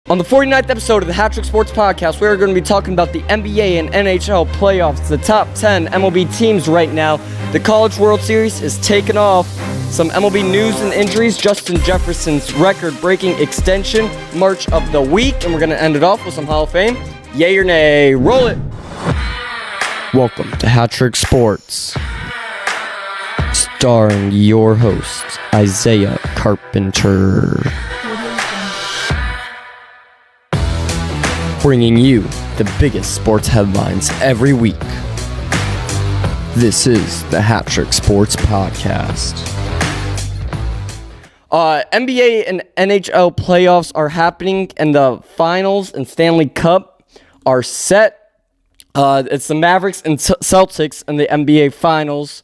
On the 49th episode of the HatTrick Sports Podcast, we are going to be talking about the NBA and NHL playoffs, the top 10 MLB teams right now. The College World Series is taking off. Some MLB news and injuries, Justin Jefferson's record-breaking extension, March of the week, and we're going to end it off with some Hall of Fame. Yay or nay? Roll it! Welcome to HatTrick Sports, starring your host, Isaiah Carpenter. Bringing you the biggest sports headlines every week. This is the HatTrick Sports Podcast. NBA and NHL playoffs are happening, and the finals and Stanley Cup are set. It's the Mavericks and Celtics in the NBA finals.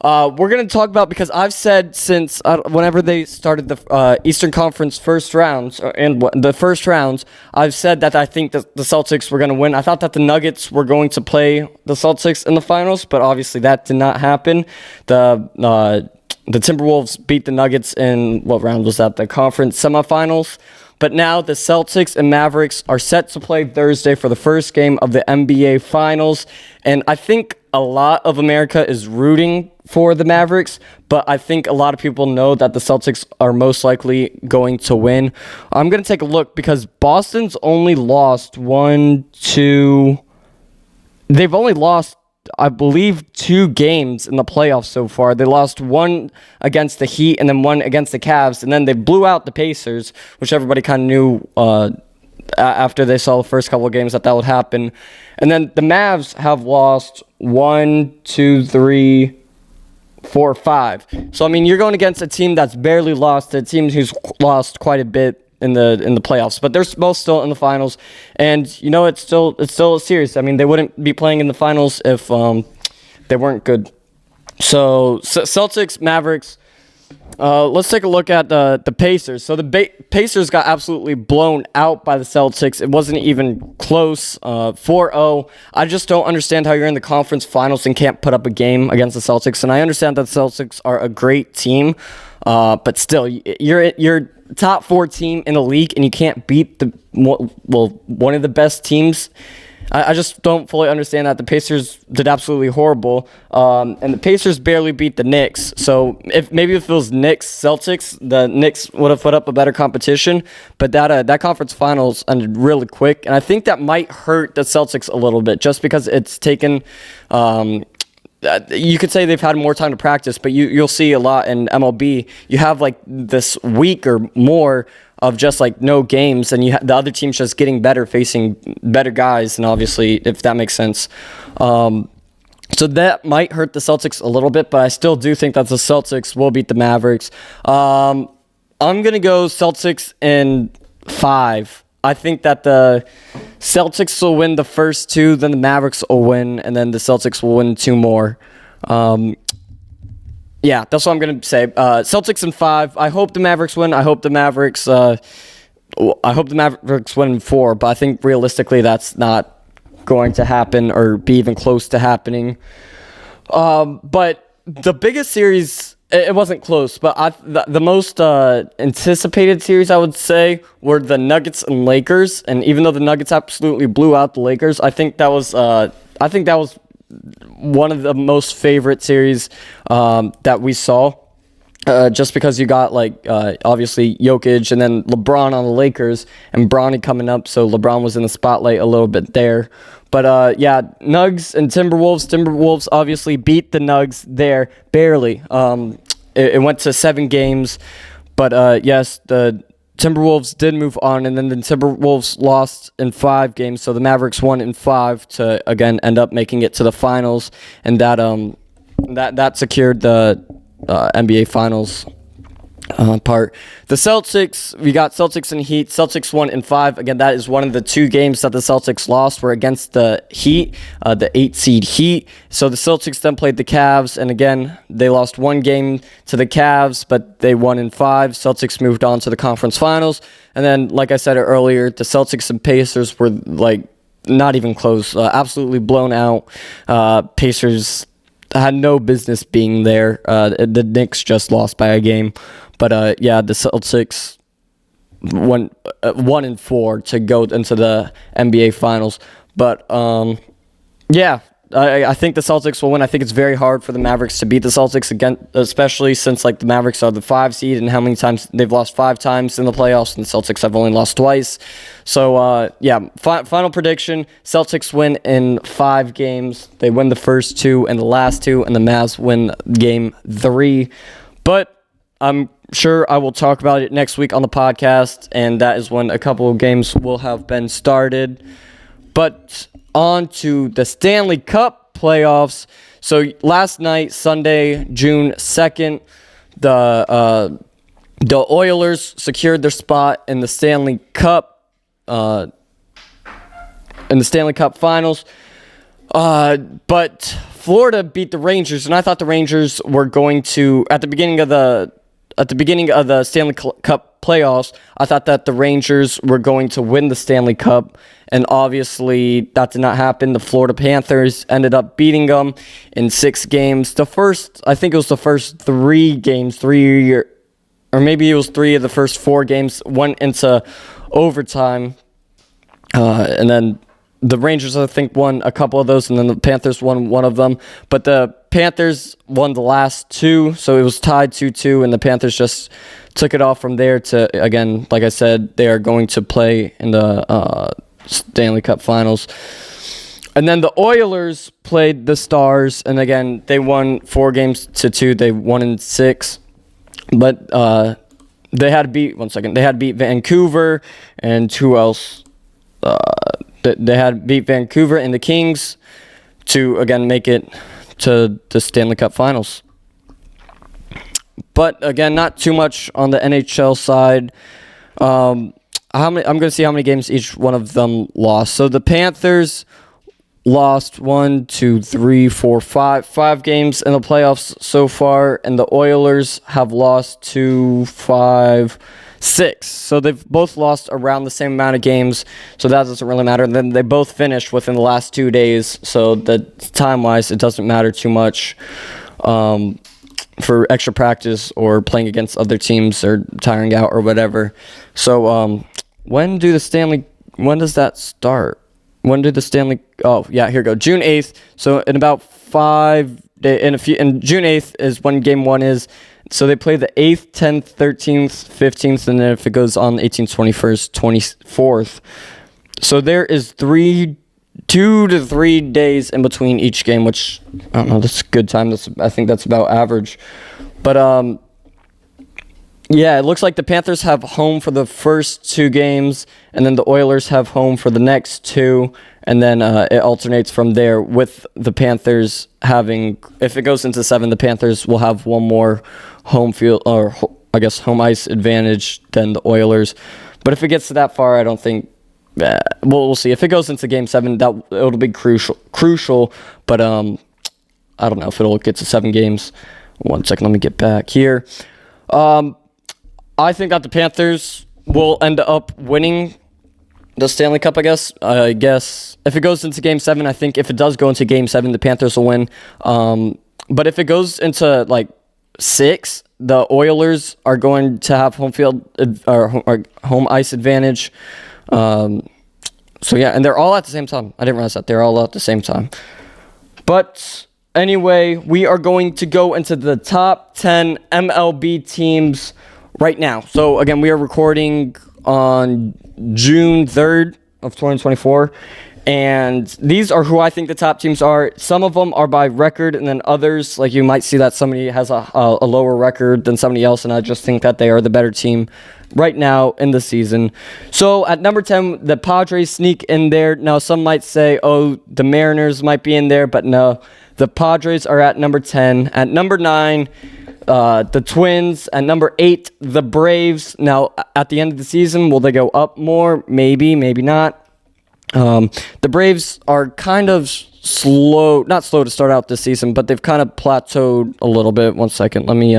We're going to talk about, because I've said since whenever they started the Eastern Conference first rounds, I've said that I think that the Celtics were going to win. I thought that the Nuggets were going to play the Celtics in the finals, but obviously that did not happen. The Timberwolves beat the Nuggets in, what round was that? The conference semifinals. But now the Celtics and Mavericks are set to play Thursday for the first game of the NBA Finals. And I think a lot of America is rooting for the Mavericks, but I think a lot of people know that the Celtics are most likely going to win. I'm going to take a look, because Boston's only lost they've only lost, I believe, 2 games in the playoffs so far. They lost one against the Heat and then one against the Cavs, and then they blew out the Pacers, which everybody kind of knew after they saw the first couple of games that would happen. And then the Mavs have lost 1, 2, 3, 4, 5. So, I mean, you're going against a team that's barely lost, a team who's lost quite a bit in the playoffs, but they're both still in the finals, and you know it's still a series. I mean, they wouldn't be playing in the finals if they weren't good. So Celtics, Mavericks. Let's take a look at the Pacers. So the Pacers got absolutely blown out by the Celtics. It wasn't even close. 4-0. I just don't understand how you're in the conference finals and can't put up a game against the Celtics. And I understand that the Celtics are a great team, but still, you're top 4 team in the league, and you can't beat one of the best teams. I just don't fully understand that. The Pacers did absolutely horrible, and the Pacers barely beat the Knicks. So if it was Knicks Celtics, the Knicks would have put up a better competition. But that conference finals ended really quick, and I think that might hurt the Celtics a little bit, just because it's taken. You could say they've had more time to practice, but you'll see a lot in MLB. You have like this week or more of just like no games, and the other team's just getting better, facing better guys, and obviously, if that makes sense. So that might hurt the Celtics a little bit, but I still do think that the Celtics will beat the Mavericks. I'm going to go Celtics in 5. I think that the Celtics will win the first 2, then the Mavericks will win, and then the Celtics will win 2 more. Yeah, that's what I'm going to say. Celtics in 5. I hope the Mavericks win. I hope the Mavericks win in 4, but I think realistically that's not going to happen or be even close to happening. But the biggest series, it wasn't close, but the most anticipated series, I would say, were the Nuggets and Lakers. And even though the Nuggets absolutely blew out the Lakers, I think that was one of the most favorite series that we saw. Just because you got obviously Jokic and then LeBron on the Lakers, and Bronny coming up, so LeBron was in the spotlight a little bit there. But yeah, Nugs and Timberwolves. Timberwolves obviously beat the Nugs there barely. It went to 7 games, but yes, the Timberwolves did move on, and then the Timberwolves lost in 5 games, so the Mavericks won in 5 to again end up making it to the finals, and that secured the NBA Finals part. The Celtics, we got Celtics and Heat. Celtics won in 5. Again, that is one of the 2 games that the Celtics lost were against the Heat, the 8-seed Heat. So the Celtics then played the Cavs, and again, they lost 1 game to the Cavs, but they won in 5. Celtics moved on to the conference finals. And then, like I said earlier, the Celtics and Pacers were not even close, absolutely blown out. Pacers had no business being there. The Knicks just lost by a game. But yeah, the Celtics 1-4 to go into the NBA Finals. But yeah, I think the Celtics will win. I think it's very hard for the Mavericks to beat the Celtics again, especially since like the Mavericks are the 5 seed, and how many times they've lost 5 times in the playoffs, and the Celtics have only lost twice. So yeah, final prediction: Celtics win in 5 games. They win the first 2 and the last 2, and the Mavs win game 3. But I'm sure I will talk about it next week on the podcast, and that is when a couple of games will have been started. But on to the Stanley Cup playoffs. So last night, Sunday, June 2nd, the Oilers secured their spot in the Stanley Cup Finals. But Florida beat the Rangers, and I thought the Rangers were going to, at the beginning of the Stanley Cup playoffs, I thought that the Rangers were going to win the Stanley Cup, and obviously that did not happen. The Florida Panthers ended up beating them in 6 games. I think it was the first 3 games, or maybe it was 3 of the first 4 games went into overtime, and then the Rangers, I think, won a couple of those, and then the Panthers won one of them. But the Panthers won the last 2, so it was tied 2-2, and the Panthers just took it off from there to, again, like I said, they are going to play in the Stanley Cup Finals. And then the Oilers played the Stars, and again, they won 4-2. They won in 6. But they had to beat Vancouver, and who else? They had to beat Vancouver and the Kings to, again, make it to the Stanley Cup Finals. But, again, not too much on the NHL side. I'm going to see how many games each one of them lost. So the Panthers lost 1, 2, 3, 4, 5 games in the playoffs so far, and the Oilers have lost 2, 5, 6. So they've both lost around the same amount of games, so that doesn't really matter. And then they both finished within the last 2 days, so that time-wise, it doesn't matter too much for extra practice or playing against other teams or tiring out or whatever. So when does that start? When did the Stanley? Oh yeah, here we go. June 8th. So in about 5 days, and June 8th is when Game 1 is. So they play the 8th, 10th, 13th, 15th, and then if it goes on the 18th, 21st, 24th. So there is 2 to 3 days in between each game, which I don't know. That's a good time. I think that's about average. But yeah, it looks like the Panthers have home for the first 2 games, and then the Oilers have home for the next 2, and then it alternates from there with the Panthers having, if it goes into 7, the Panthers will have one more home field, or I guess home ice advantage than the Oilers. But if it gets to that far, I don't think, we'll see. If it goes into Game 7, it'll be crucial, but I don't know if it'll get to 7 games. 1 second, let me get back here. I think that the Panthers will end up winning the Stanley Cup, I guess. If it goes into Game 7, I think if it does go into Game 7, the Panthers will win. But if it goes into, like, 6, the Oilers are going to have home field or home ice advantage. So, yeah, and they're all at the same time. I didn't realize that. They're all at the same time. But anyway, we are going to go into the top 10 MLB teams right now. So, again, we are recording on June 3rd of 2024, and these are who I think the top teams are. Some of them are by record, and then others, like you might see that somebody has a lower record than somebody else, and I just think that they are the better team right now in the season. So, at number 10, the Padres sneak in there. Now, some might say, oh, the Mariners might be in there, but no. The Padres are at number 10. At number 9, the Twins. At number 8, the Braves. Now, at the end of the season, will they go up more? Maybe, maybe not. The Braves are kind of slow, not slow to start out this season, but they've kind of plateaued a little bit. 1 second, let me,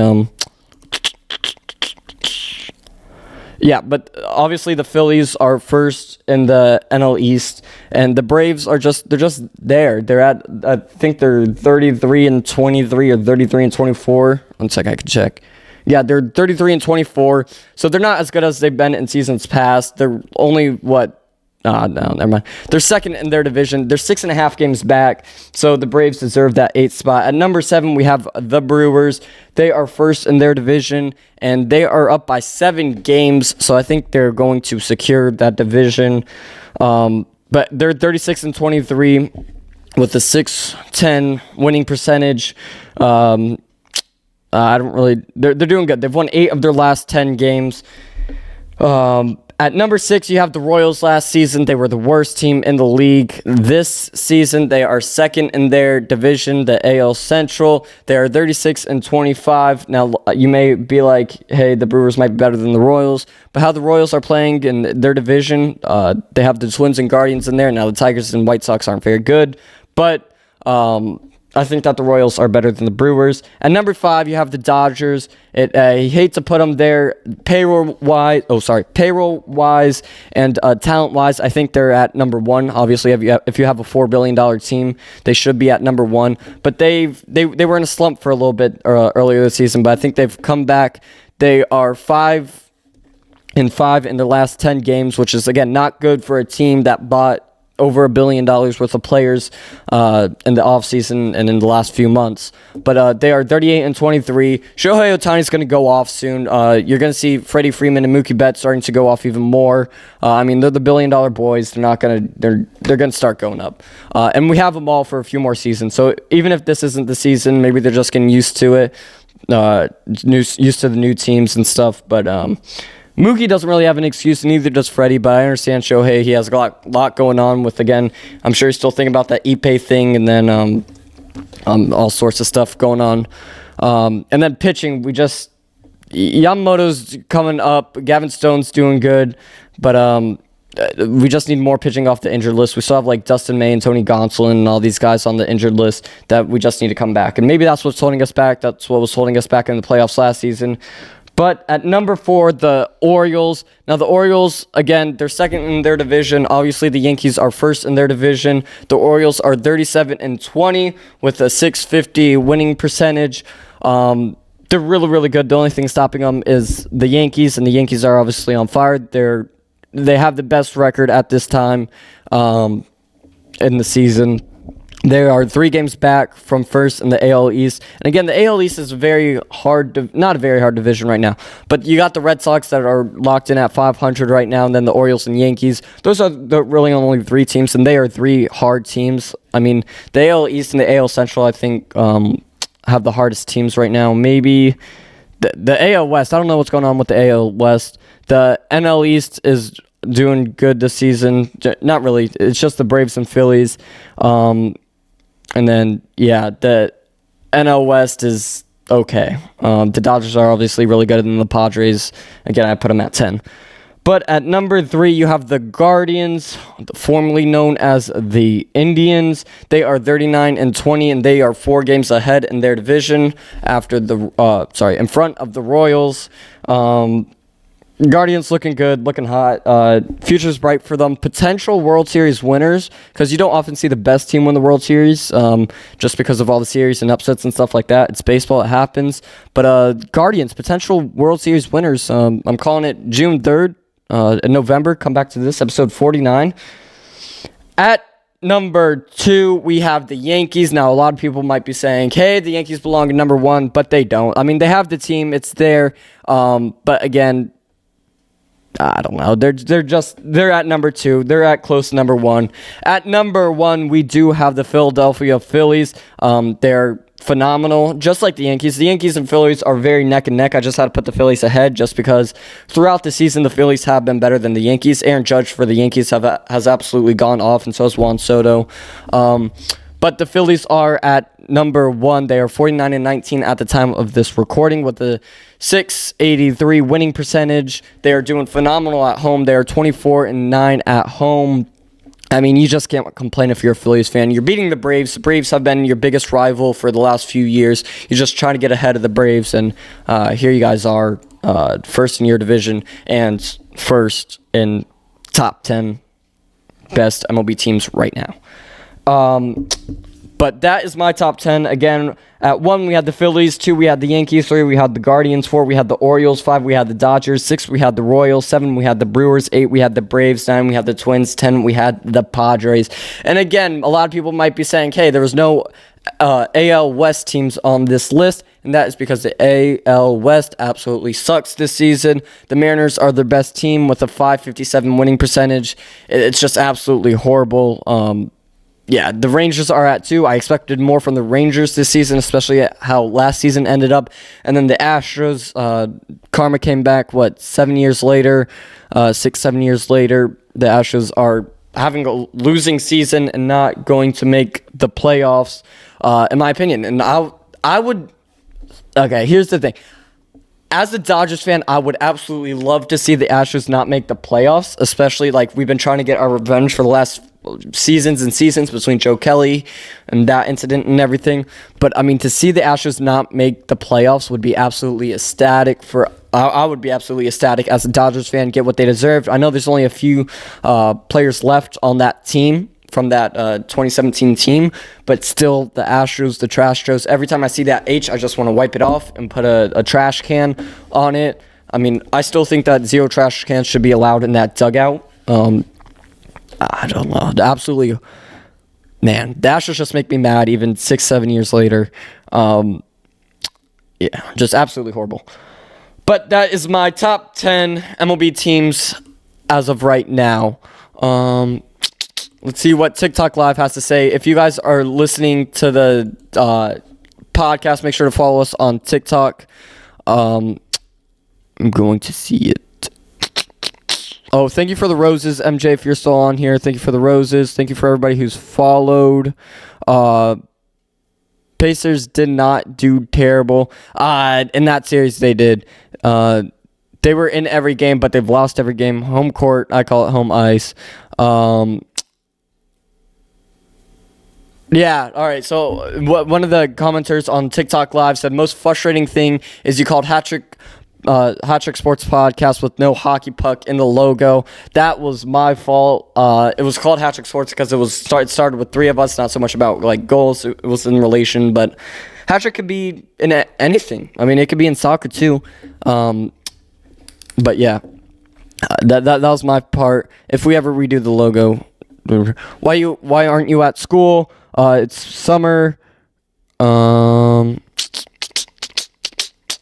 yeah, but obviously the Phillies are first in the NL East, and the Braves are they're just there. They're at, I think they're 33-23 or 33-24. 1 second, I can check. Yeah, they're 33 and 24, so they're not as good as they've been in seasons past. They're only no, never mind. They're second in their division. They're 6.5 games back, so the Braves deserve that 8th spot. At number 7, we have the Brewers. They are first in their division, and they are up by 7 games, so I think they're going to secure that division. But they're 36 and 23 with a .610 winning percentage. They're doing good. They've won 8 of their last 10 games. At number 6, you have the Royals. Last season, they were the worst team in the league. This season, they are second in their division, the AL Central. They are 36 and 25. Now, you may be like, hey, the Brewers might be better than the Royals. But how the Royals are playing in their division, they have the Twins and Guardians in there. Now, the Tigers and White Sox aren't very good. But I think that the Royals are better than the Brewers. At number 5, you have the Dodgers. I hate to put them there payroll-wise and talent-wise. I think they're at number 1. Obviously, if you have a $4 billion team, they should be at number 1. But they were in a slump for a little bit earlier this season, but I think they've come back. They are 5 and 5 in their last 10 games, which is, again, not good for a team that bought over $1 billion worth of players in the offseason and in the last few months. But they are 38 and 23. Shohei Ohtani is going to go off soon. You're going to see Freddie Freeman and Mookie Betts starting to go off even more. They're the $1 billion boys. They're going to start going up. And we have them all for a few more seasons. So even if this isn't the season, maybe they're just getting used to it, used to the new teams and stuff. But Mookie doesn't really have an excuse, and neither does Freddie, but I understand Shohei. He has a lot going on with, again, I'm sure he's still thinking about that Ippei thing, and then all sorts of stuff going on. And then pitching, Yamamoto's coming up. Gavin Stone's doing good, but we just need more pitching off the injured list. We still have Dustin May and Tony Gonsolin and all these guys on the injured list that we just need to come back. And maybe that's what's holding us back. That's what was holding us back in the playoffs last season. But at number 4, the Orioles. Now, the Orioles, again, they're second in their division. Obviously, the Yankees are first in their division. The Orioles are 37 and 20 with a .650 winning percentage. They're really, really good. The only thing stopping them is the Yankees, and the Yankees are obviously on fire. They have the best record at this time in the season. They are 3 games back from first in the AL East. And again, the AL East is not a very hard division right now. But you got the Red Sox that are locked in at 500 right now, and then the Orioles and Yankees. Those are the really only 3 teams, and they are 3 hard teams. The AL East and the AL Central, I think, have the hardest teams right now. Maybe the AL West. I don't know what's going on with the AL West. The NL East is doing good this season. Not really. It's just the Braves and Phillies. And then, the NL West is okay. The Dodgers are obviously really good, and the Padres, again, I put them at 10. But at number 3, you have the Guardians, formerly known as the Indians. They are 39 and 20, and they are 4 games ahead in their division in front of the Royals. Guardians looking good, looking hot. Future's bright for them. Potential World Series winners, because you don't often see the best team win the World Series, just because of all the series and upsets and stuff like that. It's baseball, it happens. But Guardians, potential World Series winners. I'm calling it June 3rd in November. Come back to this, episode 49. At number 2, we have the Yankees. Now, a lot of people might be saying, hey, the Yankees belong at number 1, but they don't. They have the team. It's there. But again, I don't know. They're at number 2. They're at close to number 1. At number 1, we do have the Philadelphia Phillies. They're phenomenal, just like the Yankees. The Yankees and Phillies are very neck and neck. I just had to put the Phillies ahead just because throughout the season, the Phillies have been better than the Yankees. Aaron Judge for the Yankees has absolutely gone off, and so has Juan Soto. But the Phillies are at number 1. They are 49 and 19 at the time of this recording with a .683 winning percentage. They are doing phenomenal at home. They are 24 and 9 at home. You just can't complain if you're a Phillies fan. You're beating the Braves. The Braves have been your biggest rival for the last few years. You're just trying to get ahead of the Braves, and here you guys are, first in your division and first in top 10 best MLB teams right now. But that is my top 10. Again, At 1, we had the Phillies. 2, we had the Yankees. 3, we had the Guardians. 4, we had the Orioles. 5, we had the Dodgers. 6, we had the Royals. 7, we had the Brewers. 8, we had the Braves. 9, we had the Twins. 10, we had the Padres. And again, a lot of people might be saying, hey, there was no AL West teams on this list, and that is because the AL West absolutely sucks this season. The Mariners are their best team with a .557 winning percentage. It's just absolutely horrible. Yeah, the Rangers are at 2. I expected more from the Rangers this season, especially at how last season ended up. And then the Astros, karma came back, 7 years later, 6-7 years later. The Astros are having a losing season and not going to make the playoffs, in my opinion. And I would... Okay, here's the thing. As a Dodgers fan, I would absolutely love to see the Astros not make the playoffs, especially like we've been trying to get our revenge for the last seasons and seasons between Joe Kelly and that incident and everything. But, I mean, to see the Astros not make the playoffs would be absolutely ecstatic I would be absolutely ecstatic as a Dodgers fan, get what they deserved. I know there's only a few players left on that team from that 2017 team, but still, the Astros, the trash Tros, every time I see that H, I just want to wipe it off and put a trash can on it. I mean, I still think that 0 trash cans should be allowed in that dugout. I don't know. Absolutely, man, the Astros just make me mad even 6-7 years later. Yeah, just absolutely horrible. But that is my top 10 MLB teams as of right now. Let's see what TikTok Live has to say. If you guys are listening to the podcast, make sure to follow us on TikTok. I'm going to see it. Oh, thank you for the roses, MJ, if you're still on here. Thank you for the roses. Thank you for everybody who's followed. Pacers did not do terrible. In that series, they did. They were in every game, but they've lost every game. Home court, I call it home ice. Yeah, all right. So one of the commenters on TikTok Live said, most frustrating thing is you called HatTrick Sports Podcast with no hockey puck in the logo. That was my fault. It was called HatTrick Sports because it started with 3 of us, not so much about like goals. It was in relation, but HatTrick could be in anything. I mean, it could be in soccer too. But yeah, that was my part. If we ever redo the logo, why aren't you at school? It's summer.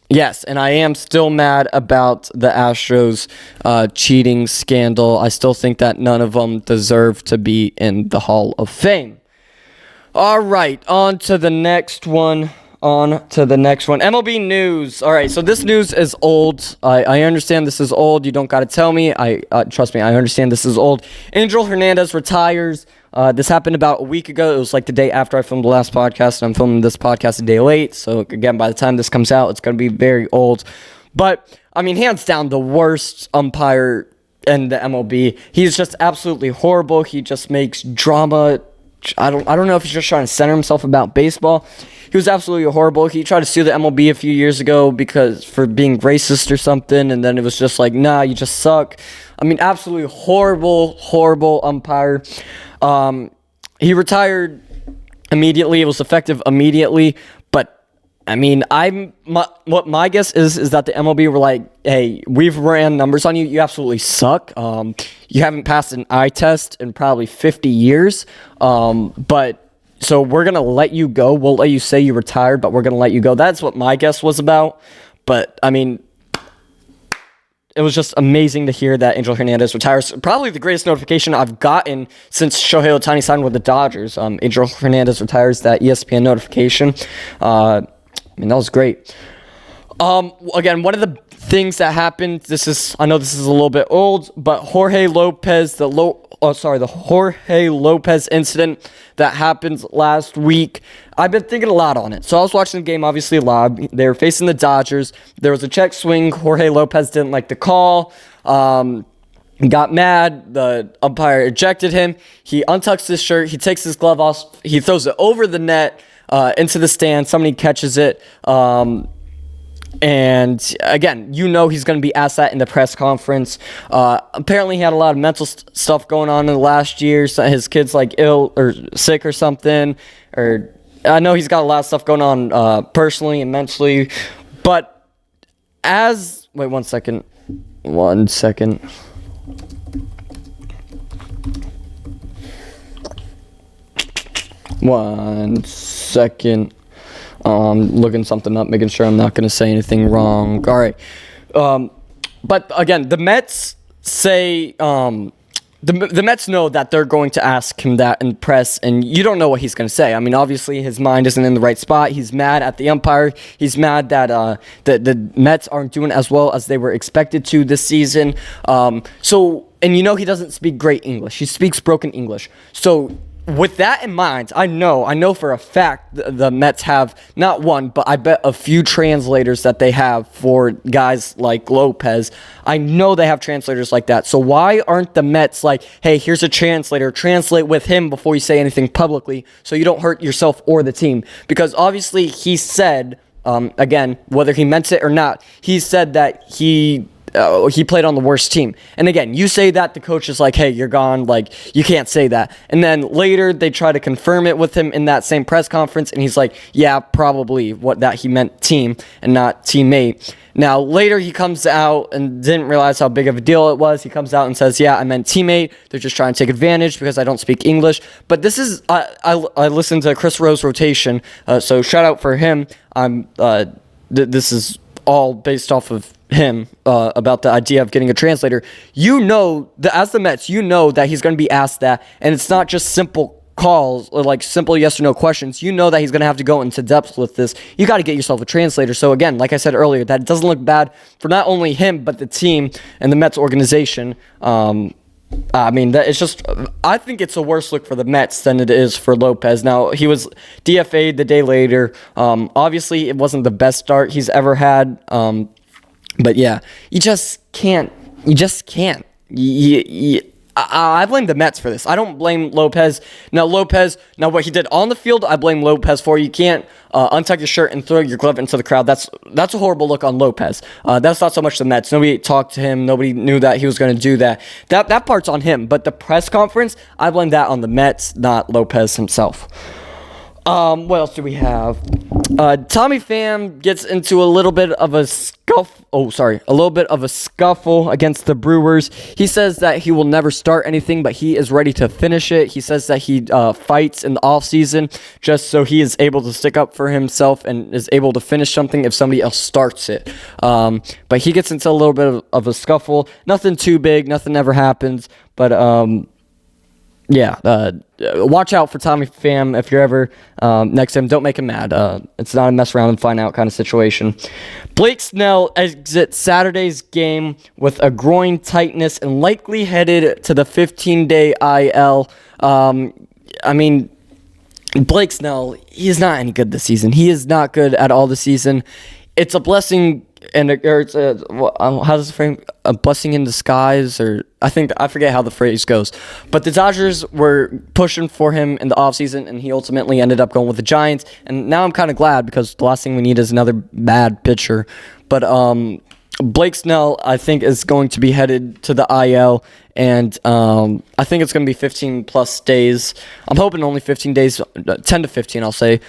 Yes, and I am still mad about the Astros cheating scandal. I still think that none of them deserve to be in the Hall of Fame. All right, on to the next one. MLB news. All right, so this news is old. I understand this is old. You don't got to tell me. Trust me, I understand this is old. Angel Hernandez retires. This happened about a week ago. It was like the day after I filmed the last podcast, and I'm filming this podcast a day late. So, again, by the time this comes out, it's going to be very old. But, I mean, hands down, the worst umpire in the MLB. He's just absolutely horrible. He just makes drama. I don't know if he's just trying to center himself about baseball. He was absolutely horrible. He tried to sue the MLB a few years ago for being racist or something, and then it was just like, nah, you just suck. I mean, absolutely horrible umpire. He retired immediately. It was effective immediately. But I mean, what my guess is that the MLB were like, hey, we've ran numbers on you. You absolutely suck. You haven't passed an eye test in probably 50 years. So we're going to let you go. We'll let you say you retired, but we're going to let you go. That's what my guess was about. But, I mean, it was just amazing to hear that Angel Hernandez retires. Probably the greatest notification I've gotten since Shohei Ohtani signed with the Dodgers. Angel Hernandez retires, that ESPN notification. I mean, that was great. Again, one of the things that happened, I know this is a little bit old, but Jorge Lopez, the Jorge Lopez incident that happened last week, I've been thinking a lot on it. So I was watching the game, obviously live. They were facing the Dodgers. There was a check swing. Jorge Lopez didn't like the call. Got mad. The umpire ejected him. He untucks his shirt. He takes his glove off. He throws it over the net into the stand. Somebody catches it. And again, he's going to be asked that in the press conference. Apparently, he had a lot of mental stuff going on in the last year. So his kid's like ill or sick or something, or I know he's got a lot of stuff going on personally and mentally, but wait 1 second. 1 second. One second. Looking something up, making sure I'm not going to say anything wrong. All right. But again, the Mets say the Mets know that they're going to ask him that in press, and you don't know what he's going to say. I mean, obviously, his mind isn't in the right spot. He's mad at the umpire. He's mad that the Mets aren't doing as well as they were expected to this season. And he doesn't speak great English. He speaks broken English. So with that in mind, I know for a fact the Mets have not one, but I bet a few translators that they have for guys like Lopez. I know they have translators like that. So why aren't the Mets like, hey, here's a translator, translate with him before you say anything publicly so you don't hurt yourself or the team? Because obviously he said, again, whether he meant it or not, he said that he played on the worst team. And again, you say that, the coach is like, hey, you're gone. Like, you can't say that. And then later they try to confirm it with him in that same press conference. And he's like, yeah, probably that he meant team and not teammate. Now, later he comes out and didn't realize how big of a deal it was. He comes out and says, yeah, I meant teammate. They're just trying to take advantage because I don't speak English. But this is, I listened to Chris Rowe's rotation. So shout out for him. This is all based off of him about the idea of getting a translator. As the Mets, that he's going to be asked that, and it's not just simple calls or like simple yes or no questions. You know that he's going to have to go into depth with this. You got to get yourself a translator. So again, like I said earlier, that doesn't look bad for not only him but the team and the Mets organization. I mean, I think it's a worse look for the Mets than it is for Lopez. Now, he was DFA'd the day later. Obviously, it wasn't the best start he's ever had. But yeah, you just can't. I blame the Mets for this. I don't blame Lopez. Now, what he did on the field, I blame Lopez for. You can't untuck your shirt and throw your glove into the crowd. That's a horrible look on Lopez. That's not so much the Mets. Nobody talked to him. Nobody knew that he was going to do that. That part's on him. But the press conference, I blame that on the Mets, not Lopez himself. What else do we have? Tommy Pham gets into a little bit of a scuffle against the Brewers. He says that he will never start anything, but he is ready to finish it. He says that he fights in the offseason just so he is able to stick up for himself and is able to finish something if somebody else starts it. But he gets into a little bit of a scuffle. Nothing too big. Nothing ever happens. But watch out for Tommy Pham if you're ever next to him. Don't make him mad. It's not a mess around and find out kind of situation. Blake Snell exits Saturday's game with a groin tightness and likely headed to the 15-day IL. I mean, Blake Snell, he is not any good this season. He is not good at all this season. It's a blessing. How does the frame? A blessing in disguise, or I forget how the phrase goes. But the Dodgers were pushing for him in the offseason, and he ultimately ended up going with the Giants. And now I'm kind of glad because the last thing we need is another bad pitcher. But Blake Snell, I think, is going to be headed to the IL, and I think it's going to be 15 plus days. I'm hoping only 15 days, 10 to 15, I'll say.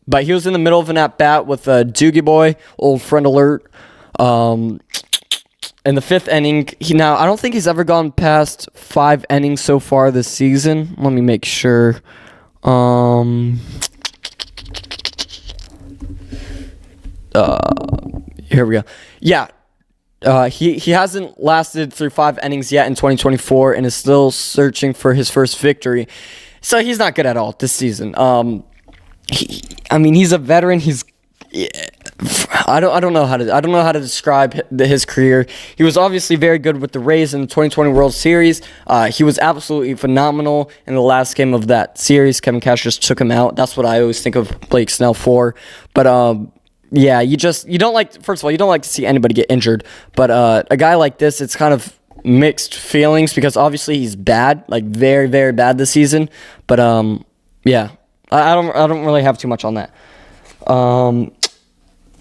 But he was in the middle of an at-bat with Doogie Boy, old friend alert. In the fifth inning, I don't think he's ever gone past 5 innings so far this season. Let me make sure. Here we go. Yeah. He hasn't lasted through 5 innings yet in 2024 and is still searching for his first victory. So he's not good at all this season. He's a veteran. I don't know how to describe his career. He was obviously very good with the Rays in the 2020 World Series. He was absolutely phenomenal in the last game of that series. Kevin Cash just took him out. That's what I always think of Blake Snell for. But you don't like. First of all, you don't like to see anybody get injured. But a guy like this, it's kind of mixed feelings because obviously he's bad, like very, very bad this season. But yeah. I don't really have too much on that.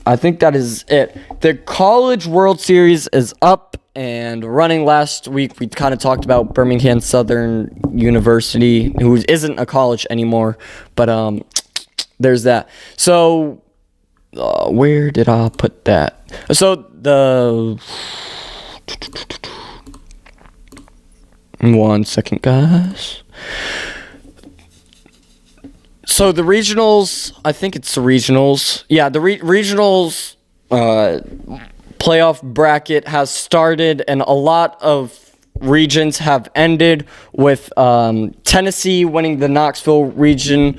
I think that is it. The College World Series is up and running. Last week we kind of talked about Birmingham Southern University, who isn't a college anymore. But there's that. So, where did I put that? So, one second, guys. So, the regionals, I think it's the regionals. Yeah, the regionals playoff bracket has started, and a lot of regions have ended with Tennessee winning the Knoxville region.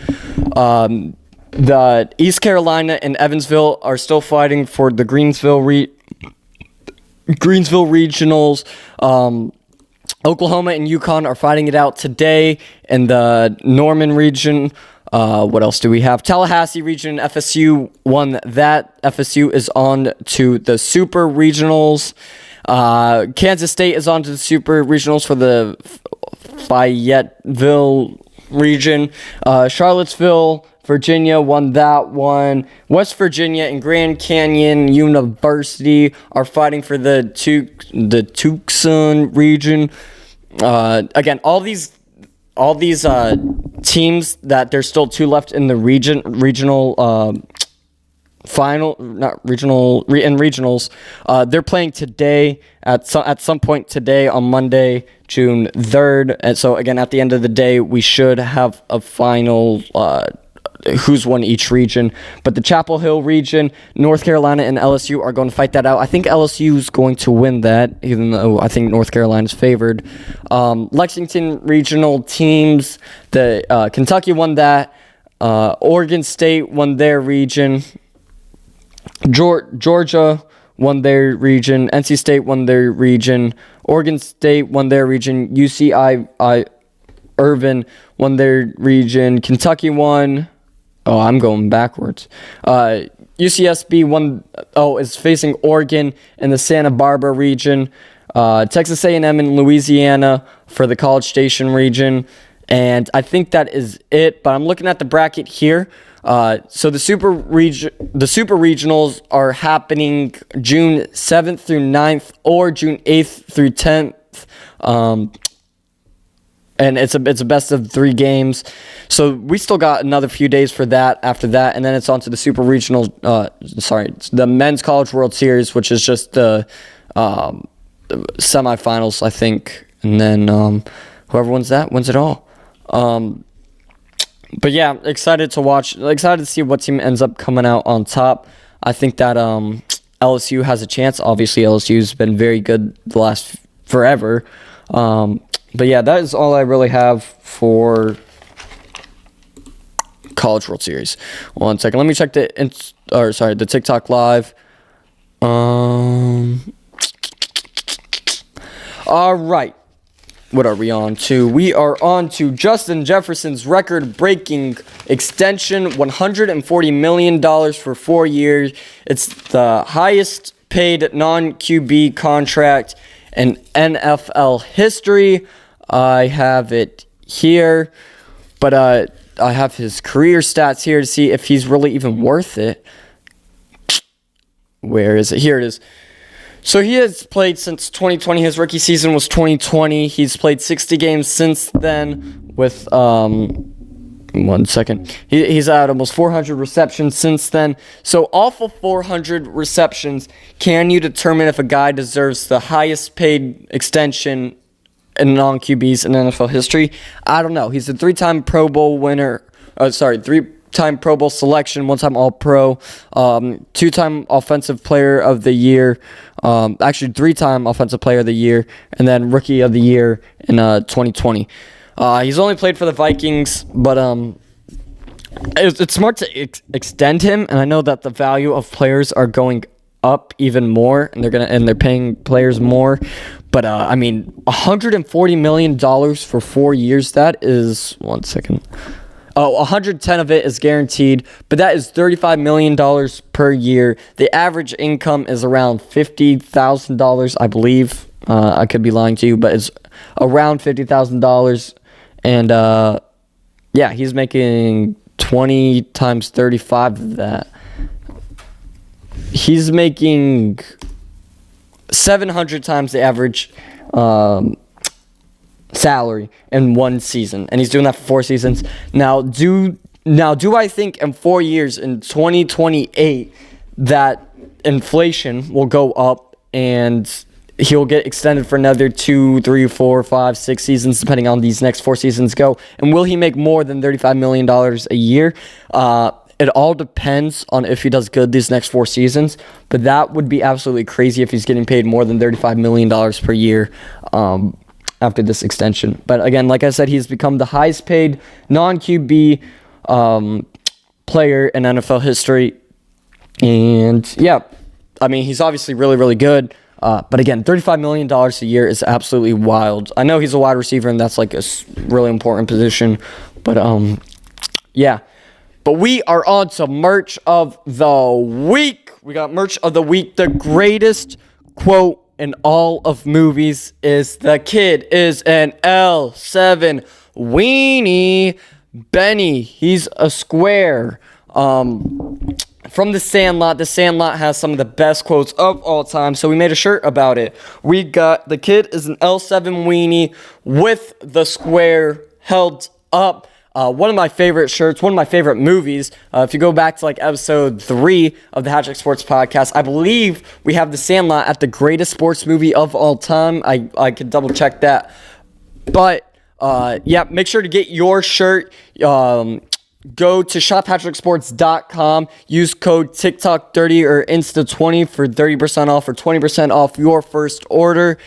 The East Carolina and Evansville are still fighting for the Greensville regionals. Oklahoma and UConn are fighting it out today in the Norman region. What else do we have? Tallahassee region, FSU won that. FSU is on to the Super Regionals. Kansas State is on to the Super Regionals for the Fayetteville region. Charlottesville, Virginia won that one. West Virginia and Grand Canyon University are fighting for the Tucson region. Again, all these teams that there's still two left in the regionals. They're playing today at some point today on Monday, June 3rd. And so again, at the end of the day, we should have a final who's won each region. But the Chapel Hill region, North Carolina and LSU are going to fight that out. I think LSU is going to win that, even though I think North Carolina is favored. Lexington regional teams, the Kentucky won that. Oregon State won their region. Georgia won their region. NC State won their region. Oregon State won their region. UCI Irvine won their region. Kentucky won. Oh, I'm going backwards. UCSB is facing Oregon in the Santa Barbara region. Texas A&M and Louisiana for the College Station region. And I think that is it. But I'm looking at the bracket here. So the Super Regionals are happening June 7th through 9th or June 8th through 10th. And it's a best of 3 games. So we still got another few days for that after that. And then it's on to the Super Regional, the Men's College World Series, which is just the semifinals, I think. And then whoever wins that wins it all. But yeah, excited to see what team ends up coming out on top. I think that LSU has a chance. Obviously, LSU's been very good the last forever. But yeah, that is all I really have for College World Series. 1 second. Let me check the TikTok live. All right. What are we on to? We are on to Justin Jefferson's record-breaking extension, $140 million for 4 years. It's the highest paid non-QB contract in NFL history. I have it here, but I have his career stats here to see if he's really even worth it. Where is it? Here it is. So he has played since 2020. His rookie season was 2020. He's played 60 games since then with 1 second. He's had almost 400 receptions since then. So off of 400 receptions, can you determine if a guy deserves the highest paid extension in non-QBs in NFL history? I don't know. He's a 3-time Pro Bowl winner. 3-time Pro Bowl selection, 1-time All-Pro, 2-time Offensive Player of the Year, 3-time Offensive Player of the Year, and then Rookie of the Year in 2020. He's only played for the Vikings, but it's smart to extend him, and I know that the value of players are going up even more, and they're paying players more. But $140 million for 4 years. That is 1 second. 110 of it is guaranteed, but that is $35 million per year. The average income is around $50,000, I believe. I could be lying to you, but it's around $50,000. And he's making 20 times 35 of that. He's making 700 times the average salary in 1 season, and he's doing that for 4 seasons. Now, do Now, do I think in 4 years, in 2028, that inflation will go up and he'll get extended for another 2, 3, 4, 5, 6 seasons, depending on these next 4 seasons go? And will he make more than $35 million a year? It all depends on if he does good these next 4 seasons, but that would be absolutely crazy if he's getting paid more than $35 million per year after this extension. But again, like I said, he's become the highest paid non-QB player in NFL history. And yeah, I mean, he's obviously really, really good. But again, $35 million a year is absolutely wild. I know he's a wide receiver, and that's like a really important position. But yeah. But we are on to merch of the week. We got merch of the week. The greatest quote in all of movies is, "The kid is an L7 weenie." Benny, he's a square. From The Sandlot. The Sandlot has some of the best quotes of all time, so we made a shirt about it. We got, "The kid is an L7 weenie" with the square held up. One of my favorite shirts, one of my favorite movies. If you go back to like episode 3 of the HatTrick Sports Podcast, I believe we have The Sandlot at the greatest sports movie of all time. I could double check that. But yeah, make sure to get your shirt. Go to shop.HatTrickSports.com. Use code TikTok30 or Insta20 for 30% off or 20% off your first order.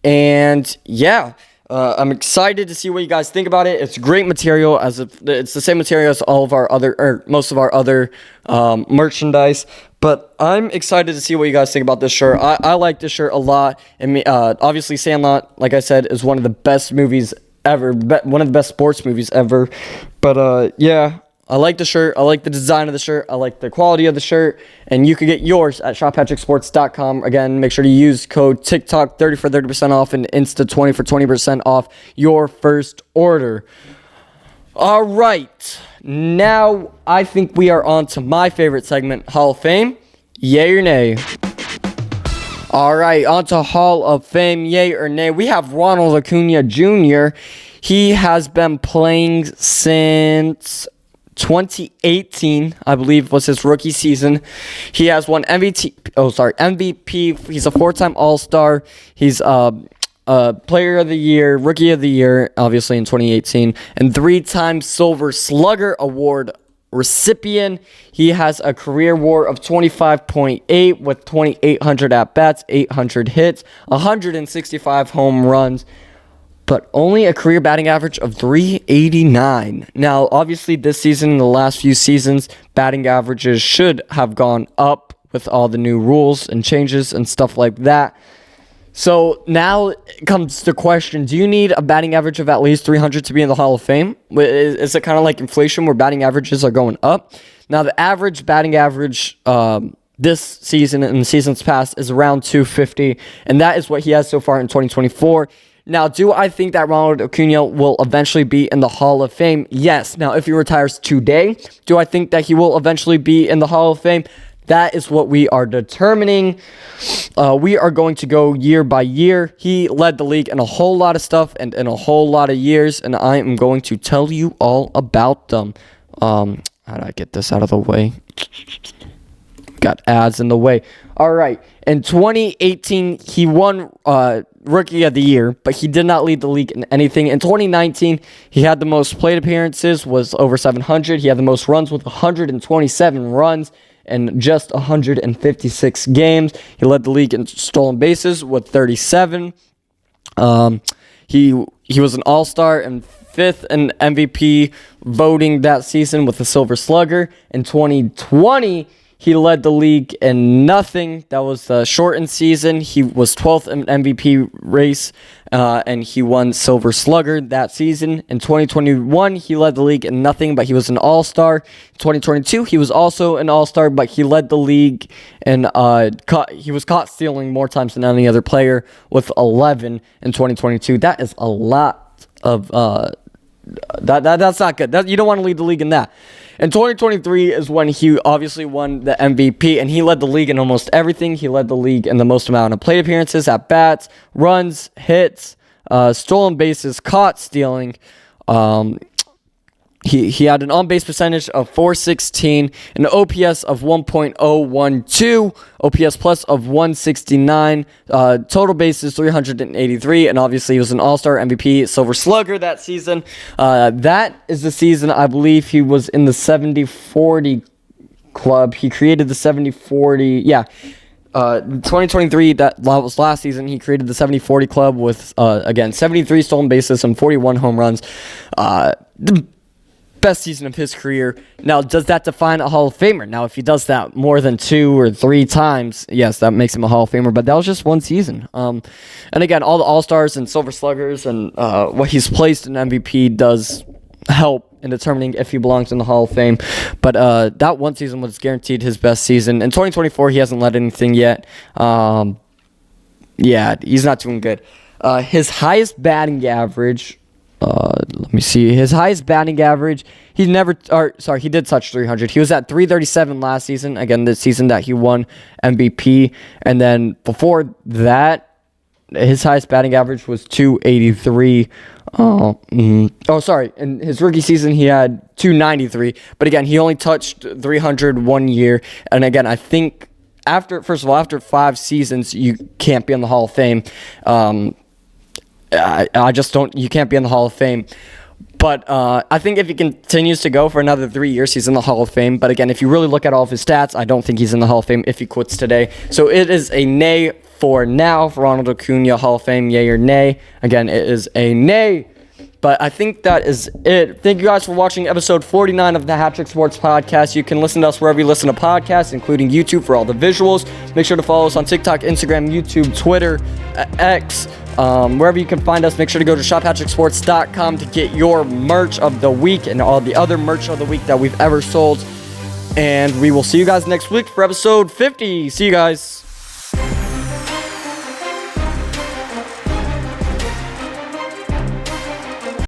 And yeah. I'm excited to see what you guys think about it. It's great material, it's the same material as all of our other, or most of our other merchandise. But I'm excited to see what you guys think about this shirt. I like this shirt a lot. And obviously, Sandlot, like I said, is one of the best movies ever, one of the best sports movies ever. But yeah, I like the shirt. I like the design of the shirt. I like the quality of the shirt. And you can get yours at shop.HatTrickSports.com. Again, make sure to use code TikTok30 for 30% off and Insta20 for 20% off your first order. All right. Now, I think we are on to my favorite segment, Hall of Fame. Yay or nay? All right, on to Hall of Fame. Yay or nay? We have Ronald Acuna Jr. He has been playing since 2018, I believe, was his rookie season. He has won MVP. He's a 4-time All-Star. He's Player of the Year, Rookie of the Year, obviously in 2018, and 3-time Silver Slugger Award recipient. He has a career WAR of 25.8 with 2,800 at-bats, 800 hits, 165 home runs, but only a career batting average of 389. Now, obviously, this season and the last few seasons, batting averages should have gone up with all the new rules and changes and stuff like that. So now comes the question, do you need a batting average of at least 300 to be in the Hall of Fame? Is it kind of like inflation where batting averages are going up? Now, the average batting average this season and the seasons past is around 250, and that is what he has so far in 2024. Now, do I think that Ronald Acuna will eventually be in the Hall of Fame? Yes. Now, if he retires today, do I think that he will eventually be in the Hall of Fame? That is what we are determining. We are going to go year by year. He led the league in a whole lot of stuff and in a whole lot of years, and I am going to tell you all about them. How do I get this out of the way? Got ads in the way. All right. In 2018, he won Rookie of the Year, but he did not lead the league in anything. In 2019, he had the most plate appearances, was over 700. He had the most runs with 127 runs in just 156 games. He led the league in stolen bases with 37. He was an All-Star and 5th in MVP voting that season with the Silver Slugger. In 2020, he led the league in nothing. That was the shortened season. He was 12th in MVP race, and he won Silver Slugger that season. In 2021, he led the league in nothing, but he was an All-Star. In 2022, he was also an All-Star, but he led the league, and he was caught stealing more times than any other player with 11 in 2022. That is a lot of that's not good. You don't want to lead the league in that. In 2023 is when he obviously won the MVP, and he led the league in almost everything. He led the league in the most amount of plate appearances, at-bats, runs, hits, stolen bases, caught stealing, He had an on-base percentage of .416, an OPS of 1.012, OPS plus of 169, total bases 383, and obviously he was an All-Star, MVP, Silver Slugger that season. That is the season I believe he was in the 70-40 club. He created the 70-40, 2023, that was last season. He created the 70-40 club with, again, 73 stolen bases and 41 home runs. The best season of his career. Now, does that define a Hall of Famer? Now, if he does that more than 2 or 3 times, yes, that makes him a Hall of Famer, but that was just one season. And again, all the All-Stars and Silver Sluggers and what he's placed in MVP does help in determining if he belongs in the Hall of Fame. But that one season was guaranteed his best season. In 2024, he hasn't led anything yet. He's not doing good. His highest batting average... let me see. His highest batting average, he did touch 300. He was at 337 last season. Again, the season that he won MVP. And then before that, his highest batting average was 283. In his rookie season, he had 293. But again, he only touched 300 1 year. And again, I think after 5 seasons, you can't be in the Hall of Fame. You can't be in the Hall of Fame. But I think if he continues to go for another 3 years, he's in the Hall of Fame. But again, if you really look at all of his stats, I don't think he's in the Hall of Fame if he quits today. So it is a nay for now for Ronald Acuna Hall of Fame, yay or nay. Again, it is a nay. But I think that is it. Thank you guys for watching episode 49 of the HatTrick Sports Podcast. You can listen to us wherever you listen to podcasts, including YouTube for all the visuals. Make sure to follow us on TikTok, Instagram, YouTube, Twitter, X, wherever you can find us. Make sure to go to shophattricksports.com to get your merch of the week and all the other merch of the week that we've ever sold. And we will see you guys next week for episode 50. See you guys.